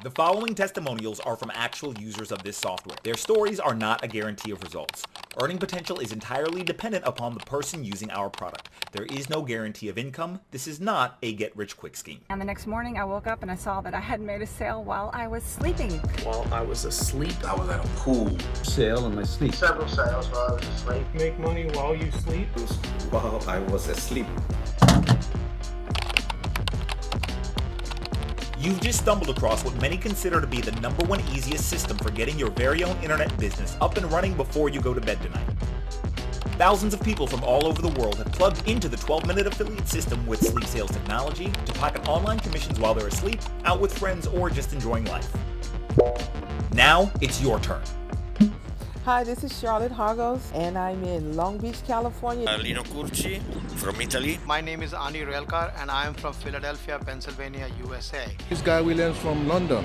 The following testimonials are from actual users of this software. Their stories are not a guarantee of results. Earning potential is entirely dependent upon the person using our product. There is no guarantee of income. This is not a get-rich-quick scheme. And the next morning I woke up and I saw that I had made a sale while I was sleeping. While I was asleep. I was at a pool. Sale in my sleep. Several sales while I was asleep. Make money while you sleep. While I was asleep. You've just stumbled across what many consider to be the #1 easiest system for getting your very own internet business up and running before you go to bed tonight. Thousands of people from all over the world have plugged into the 12-minute affiliate system with sleep sales technology to pocket online commissions while they're asleep, out with friends, or just enjoying life. Now it's your turn. Hi, this is Charlotte Hargos, and I'm in Long Beach, California. Lino Curci from Italy. My name is Ani Railkar, and I am from Philadelphia, Pennsylvania, USA. This guy Williams from London.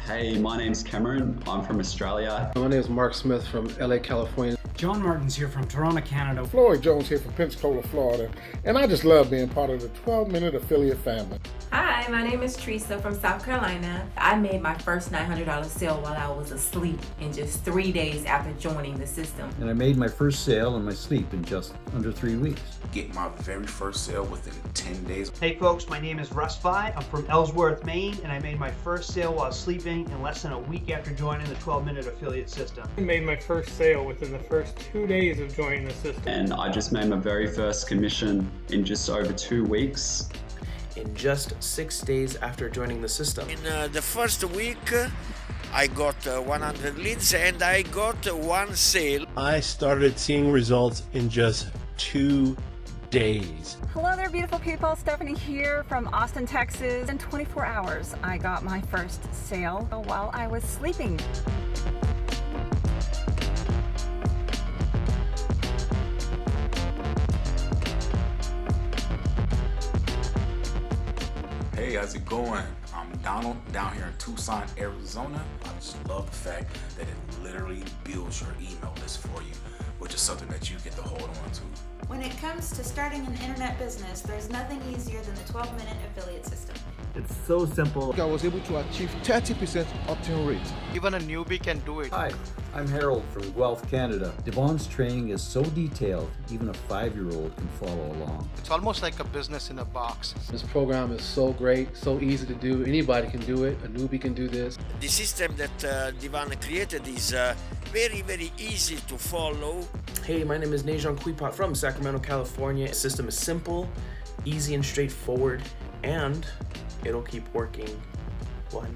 Hey, my name's Cameron. I'm from Australia. My name is Mark Smith from LA, California. John Martin's here from Toronto, Canada. Floyd Jones here from Pensacola, Florida. And I just love being part of the 12-minute affiliate family. Hi, my name is Teresa from South Carolina. I made my first $900 sale while I was asleep in just 3 days after joining the system. And I made my first sale in my sleep in just under 3 weeks. Get my very first sale within 10 days. Hey folks, my name is Russ Vi. I'm from Ellsworth, Maine, and I made my first sale while sleeping in less than a week after joining the 12-minute affiliate system. I made my first sale within the first 2 days of joining the system. And I just made my very first commission in just over 2 weeks. In just 6 days after joining the system. In the first week, I got 100 leads and I got one sale. I started seeing results in just 2 days. Hello there, beautiful people. Stephanie here from Austin, Texas. In 24 hours, I got my first sale while I was sleeping. Hey, how's it going? I'm Donald, down here in Tucson, Arizona. I just love the fact that it literally builds your email list for you, which is something that you get to hold on to. When it comes to starting an internet business, there's nothing easier than the 12-minute affiliate system. It's so simple. I was able to achieve 30% opt-in rate. Even a newbie can do it. Hi, I'm Harold from Guelph, Canada. Devon's training is so detailed, even a 5-year-old can follow along. It's almost like a business in a box. This program is so great, so easy to do. Anybody can do it. A newbie can do this. The system that Devon created is very, very easy to follow. Hey, my name is Nejan Kuipat from Sacramento, California. The system is simple, easy and straightforward, and it'll keep working when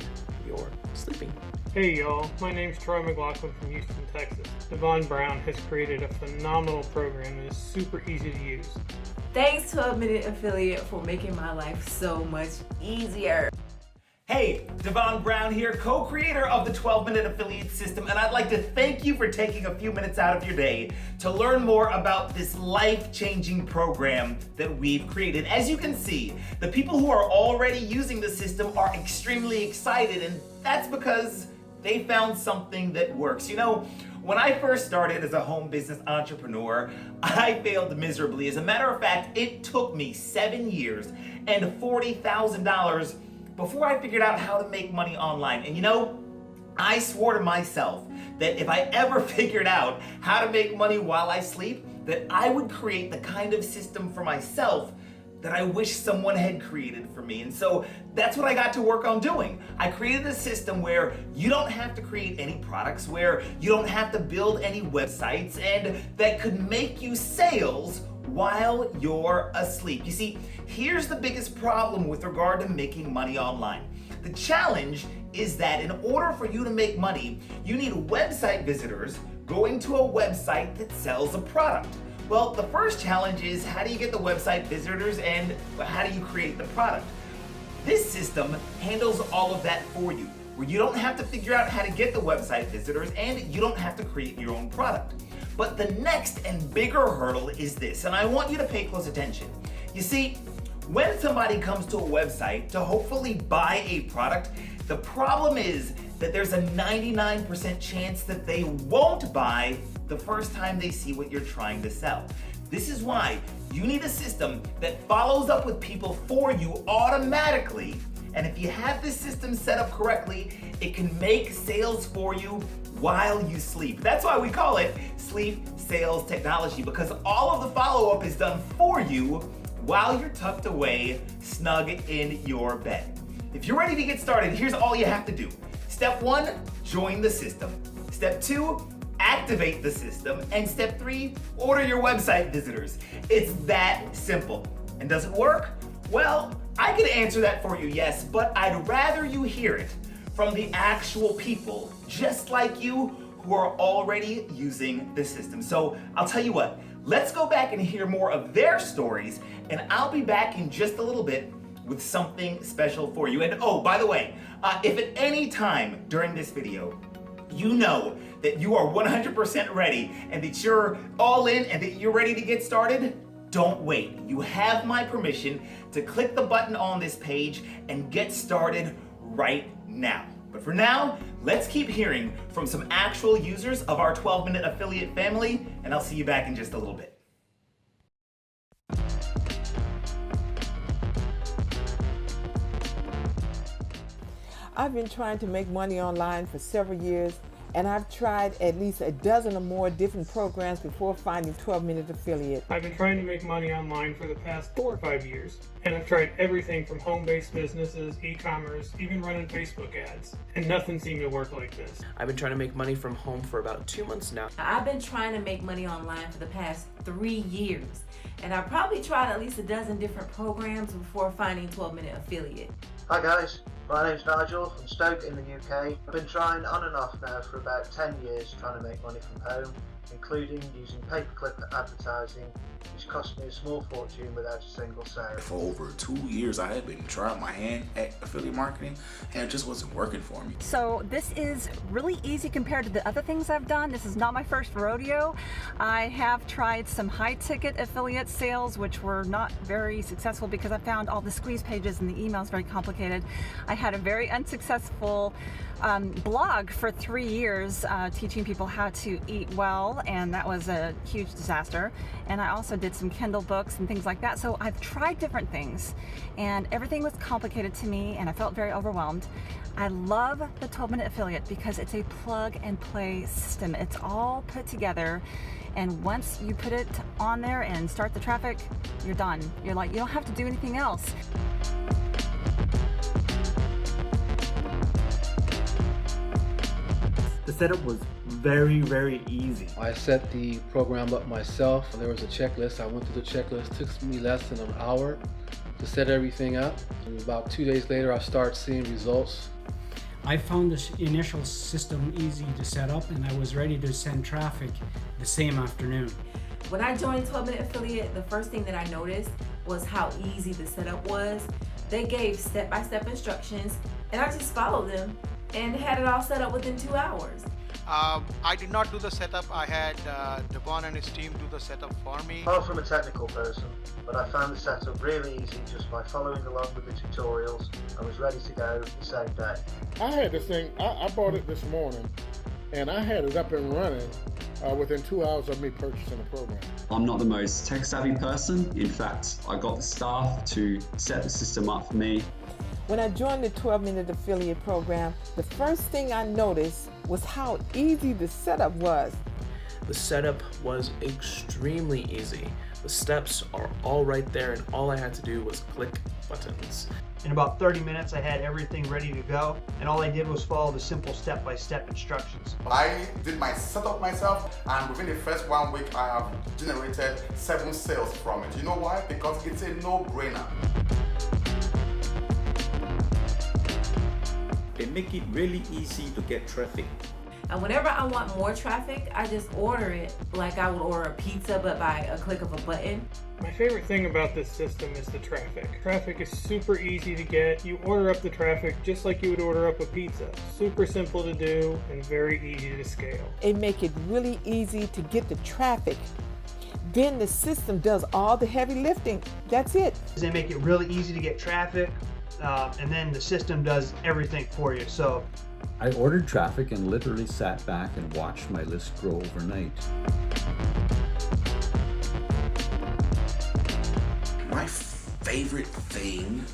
you're sleeping. Hey y'all, my name's Troy McLaughlin from Houston, Texas. Devon Brown has created a phenomenal program that is super easy to use. Thanks 12-minute affiliate for making my life so much easier. Hey, Devon Brown here, co-creator of the 12-minute affiliate system, and I'd like to thank you for taking a few minutes out of your day to learn more about this life-changing program that we've created. As you can see, the people who are already using the system are extremely excited, and that's because they found something that works. You know, when I first started as a home business entrepreneur, I failed miserably. As a matter of fact, it took me 7 years and $40,000 before I figured out how to make money online. And you know, I swore to myself that if I ever figured out how to make money while I sleep, that I would create the kind of system for myself that I wish someone had created for me. And so that's what I got to work on doing. I created a system where you don't have to create any products, where you don't have to build any websites, and that could make you sales while you're asleep. You see, here's the biggest problem with regard to making money online. The challenge is that in order for you to make money, you need website visitors going to a website that sells a product. Well, the first challenge is, how do you get the website visitors, and how do you create the product? This system handles all of that for you, where you don't have to figure out how to get the website visitors, and you don't have to create your own product. But the next and bigger hurdle is this, and I want you to pay close attention. You see, when somebody comes to a website to hopefully buy a product, the problem is that there's a 99% chance that they won't buy the first time they see what you're trying to sell. This is why you need a system that follows up with people for you automatically And if you have this system set up correctly, it can make sales for you while you sleep. That's why we call it sleep sales technology, because all of the follow-up is done for you while you're tucked away, snug in your bed. If you're ready to get started, here's all you have to do. Step 1, join the system. Step 2, activate the system. And step 3, order your website visitors. It's that simple. And does it work? Well, I can answer that for you, yes, but I'd rather you hear it from the actual people, just like you, who are already using the system. So I'll tell you what, let's go back and hear more of their stories, and I'll be back in just a little bit with something special for you. And oh, by the way, if at any time during this video, you know that you are 100% ready and that you're all in and that you're ready to get started, don't wait. You have my permission to click the button on this page and get started right now. But for now, let's keep hearing from some actual users of our 12-minute affiliate family, and I'll see you back in just a little bit. I've been trying to make money online for several years, and I've tried at least a dozen or more different programs before finding 12-minute affiliate. I've been trying to make money online for the past 4 or 5 years, and I've tried everything from home-based businesses, e-commerce, even running Facebook ads, and nothing seemed to work like this. I've been trying to make money from home for about 2 months now. I've been trying to make money online for the past 3 years, and I probably tried at least a dozen different programs before finding 12-minute affiliate. Hi guys, my name's Nigel from Stoke in the UK. I've been trying on and off now for about 10 years trying to make money from home, including using pay-per-click advertising, which cost me a small fortune without a single sale. For over 2 years, I had been trying my hand at affiliate marketing, and it just wasn't working for me. So this is really easy compared to the other things I've done. This is not my first rodeo. I have tried some high-ticket affiliate sales, which were not very successful because I found all the squeeze pages and the emails very complicated. I had a very unsuccessful blog for 3 years teaching people how to eat well, and that was a huge disaster. And I also did some Kindle books and things like that. So I've tried different things, and everything was complicated to me, and I felt very overwhelmed. I love the 12-minute affiliate because it's a plug and play system. It's all put together, and once you put it on there and start the traffic, you're done. You're like, you don't have to do anything else. The setup was very, very easy. I set the program up myself. There was a checklist. I went through the checklist. It took me less than an hour to set everything up. And about 2 days later, I started seeing results. I found this initial system easy to set up, and I was ready to send traffic the same afternoon. When I joined 12-minute affiliate, the first thing that I noticed was how easy the setup was. They gave step-by-step instructions, and I just followed them and had it all set up within 2 hours. I did not do the setup. I had Devon and his team do the setup for me. Far from a technical person, but I found the setup really easy just by following along with the tutorials and was ready to go the same day. I had this thing, I bought it this morning, and I had it up and running within 2 hours of me purchasing the program. I'm not the most tech-savvy person. In fact, I got the staff to set the system up for me. When I joined the 12-minute affiliate program, the first thing I noticed was how easy the setup was. The setup was extremely easy. The steps are all right there, and all I had to do was click buttons. In about 30 minutes, I had everything ready to go, and all I did was follow the simple step-by-step instructions. I did my setup myself, and within the first 1 week, I have generated 7 sales from it. You know why? Because it's a no-brainer. They make it really easy to get traffic. And whenever I want more traffic, I just order it like I would order a pizza, but by a click of a button. My favorite thing about this system is the traffic. Traffic is super easy to get. You order up the traffic just like you would order up a pizza. Super simple to do and very easy to scale. It make it really easy to get the traffic. Then the system does all the heavy lifting. That's it. They make it really easy to get traffic, and then the system does everything for you. So I ordered traffic and literally sat back and watched my list grow overnight. My favorite thing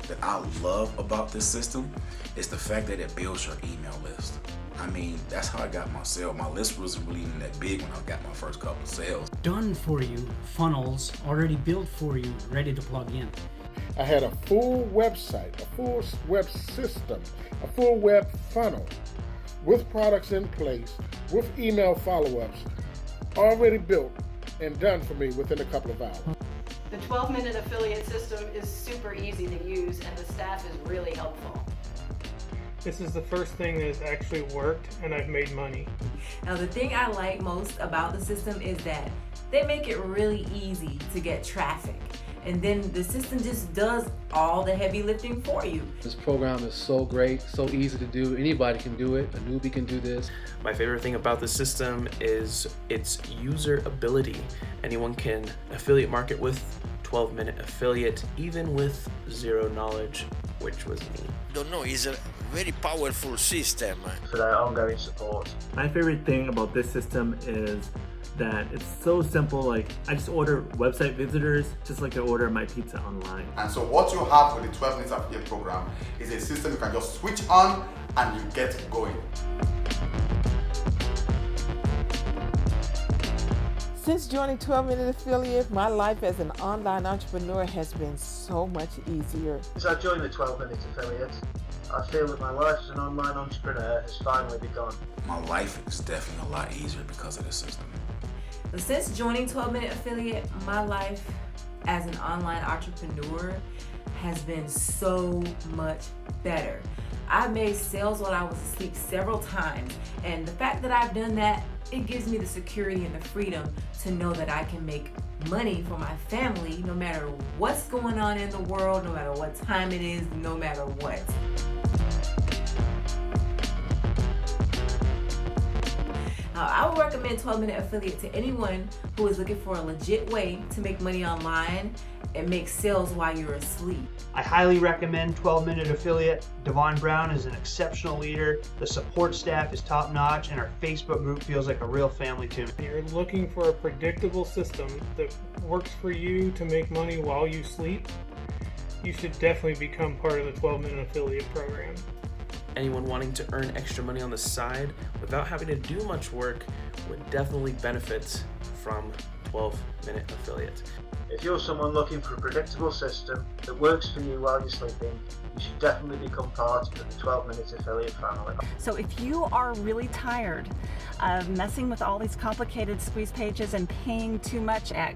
that I love about this system is the fact that it builds your email list. I mean, that's how I got my sale. My list wasn't really even that big when I got my first couple of sales. Done for you funnels already built for you, ready to plug in. I had a full website, a full web system, a full web funnel with products in place, with email follow-ups, already built and done for me within a couple of hours. The 12-minute affiliate system is super easy to use and the staff is really helpful. This is the first thing that has actually worked and I've made money. Now the thing I like most about the system is that they make it really easy to get traffic. And then the system just does all the heavy lifting for you. This program is so great, so easy to do. Anybody can do it. A newbie can do this. My favorite thing about the system is its user ability. Anyone can affiliate market with 12-minute affiliate, even with zero knowledge, which was me. Don't know, it's a very powerful system. For their ongoing support. My favorite thing about this system is that it's so simple. Like, I just order website visitors just like I order my pizza online. And so what you have with the 12 minutes affiliate program is a system you can just switch on and you get going. Since joining 12-Minute Affiliate, my life as an online entrepreneur has been so much easier. Since I joined the 12-Minute Affiliate, I feel that my life as an online entrepreneur has finally begun. My life is definitely a lot easier because of this system. But since joining 12-Minute Affiliate, my life as an online entrepreneur has been so much better. I've made sales while I was asleep several times, and the fact that I've done that, it gives me the security and the freedom to know that I can make money for my family no matter what's going on in the world, no matter what time it is, no matter what. Now, I would recommend 12-Minute Affiliate to anyone who is looking for a legit way to make money online and make sales while you're asleep. I highly recommend 12-Minute Affiliate. Devon Brown is an exceptional leader. The support staff is top notch and our Facebook group feels like a real family to me. You're looking for a predictable system that works for you to make money while you sleep. You should definitely become part of the 12-Minute Affiliate program. Anyone wanting to earn extra money on the side without having to do much work would definitely benefit from 12-minute affiliate. If you're someone looking for a predictable system that works for you while you're sleeping, you should definitely become part of the 12-Minute Affiliate family. So if you are really tired of messing with all these complicated squeeze pages and paying too much at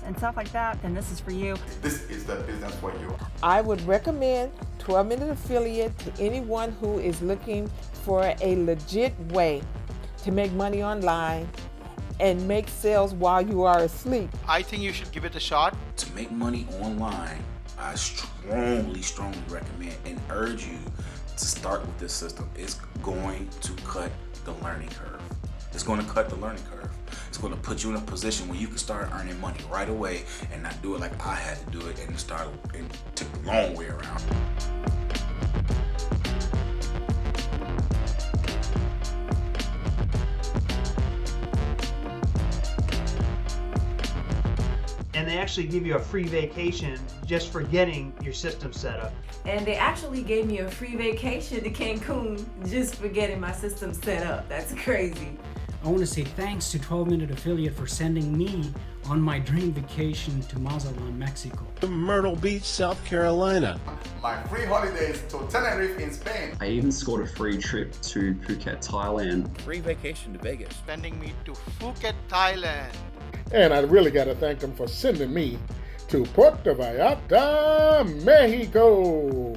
and stuff like that, then this is for you. This is the business for you. I would recommend 12-Minute Affiliate to anyone who is looking for a legit way to make money online and make sales while you are asleep. I think you should give it a shot. To make money online, I strongly recommend and urge you to start with this system. It's going to cut the learning curve. It's going to cut the learning curve. It's going to put you in a position where you can start earning money right away and not do it like I had to do it and took the long way around. And they actually give you a free vacation just for getting your system set up. And they actually gave me a free vacation to Cancun just for getting my system set up. That's crazy. I want to say thanks to 12-Minute Affiliate for sending me on my dream vacation to Mazatlan, Mexico. Myrtle Beach, South Carolina. My free holidays to Tenerife in Spain. I even scored a free trip to Phuket, Thailand. Free vacation to Vegas. Sending me to Phuket, Thailand. And I really got to thank them for sending me to Puerto Vallarta, Mexico.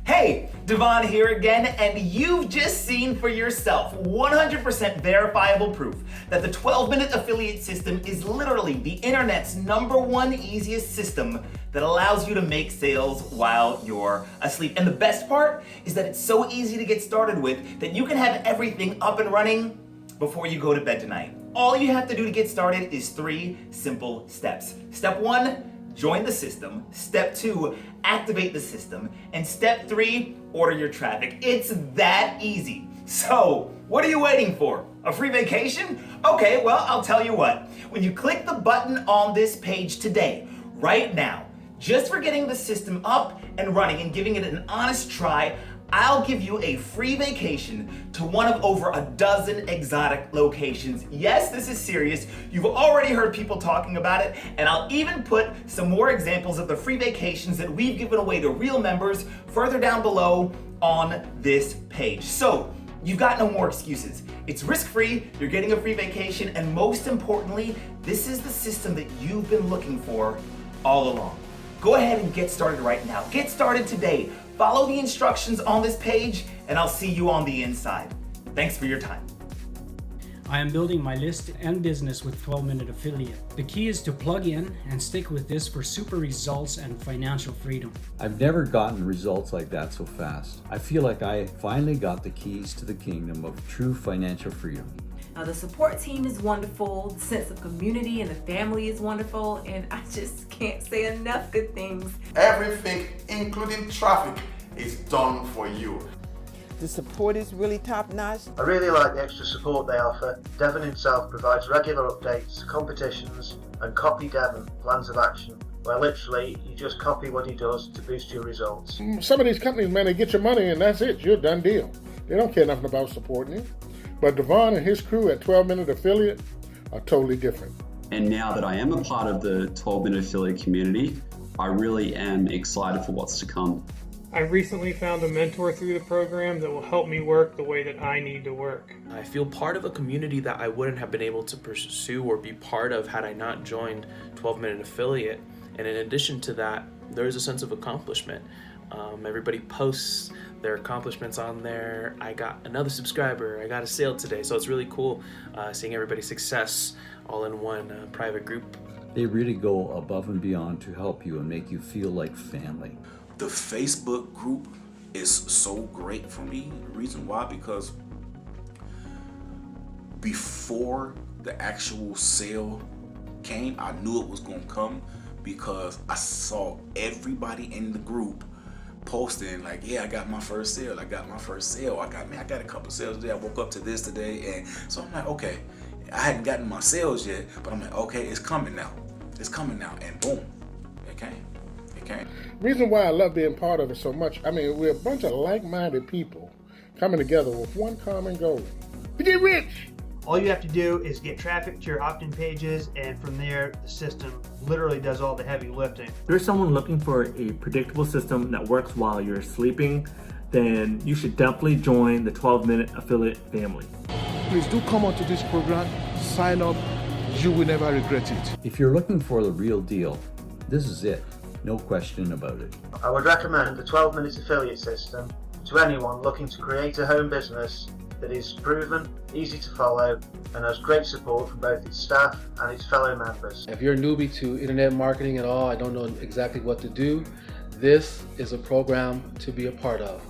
Hey, Devon here again, and you've just seen for yourself 100% verifiable proof that the 12-minute affiliate system is literally the internet's #1 easiest system that allows you to make sales while you're asleep. And the best part is that it's so easy to get started with that you can have everything up and running before you go to bed tonight. All you have to do to get started is 3 simple steps. Step 1, join the system. Step 2, activate the system. And step 3, order your traffic. It's that easy. So, what are you waiting for? A free vacation? Okay, well, I'll tell you what. When you click the button on this page today, right now, Just for getting the system up and running and giving it an honest try, I'll give you a free vacation to one of over a dozen exotic locations. Yes, this is serious. You've already heard people talking about it, and I'll even put some more examples of the free vacations that we've given away to real members further down below on this page. So, you've got no more excuses. It's risk-free, you're getting a free vacation, and most importantly, this is the system that you've been looking for all along. Go ahead and get started right now. Get started today. Follow the instructions on this page, and I'll see you on the inside. Thanks for your time. I am building my list and business with 12-Minute Affiliate. The key is to plug in and stick with this for super results and financial freedom. I've never gotten results like that so fast. I feel like I finally got the keys to the kingdom of true financial freedom. Now the support team is wonderful, the sense of community and the family is wonderful, and I just can't say enough good things. Everything, including traffic, is done for you. The support is really top-notch. I really like the extra support they offer. Devon himself provides regular updates, competitions, and Copy Devon plans of action, where literally you just copy what he does to boost your results. Some of these companies, man, they get your money and that's it. You're a done deal. They don't care nothing about supporting you. But Devon and his crew at 12-Minute Affiliate are totally different. And now that I am a part of the 12-Minute Affiliate community, I really am excited for what's to come. I recently found a mentor through the program that will help me work the way that I need to work. I feel part of a community that I wouldn't have been able to pursue or be part of had I not joined 12-Minute Affiliate. And in addition to that, there is a sense of accomplishment. Everybody posts their accomplishments on there. I got another subscriber, I got a sale today. So it's really cool seeing everybody's success all in one private group. They really go above and beyond to help you and make you feel like family. The Facebook group is so great for me. The reason why, because before the actual sale came, I knew it was gonna come because I saw everybody in the group posting like, yeah, I got my first sale, I got my first sale, I got a couple sales today, I woke up to this today. And so I'm like, okay, I hadn't gotten my sales yet, but I'm like, okay, it's coming now, and boom, it came. Reason why I love being part of it so much, I mean, we're a bunch of like-minded people coming together with one common goal: to get rich. All you have to do is get traffic to your opt-in pages, and from there, the system literally does all the heavy lifting. If you're someone looking for a predictable system that works while you're sleeping, then you should definitely join the 12-Minute Affiliate family. Please do come onto this program, sign up, you will never regret it. If you're looking for the real deal, this is it. No question about it. I would recommend the 12-Minute Affiliate system to anyone looking to create a home business that is proven, easy to follow, and has great support from both its staff and its fellow members. If you're a newbie to internet marketing at all, I don't know exactly what to do, this is a program to be a part of.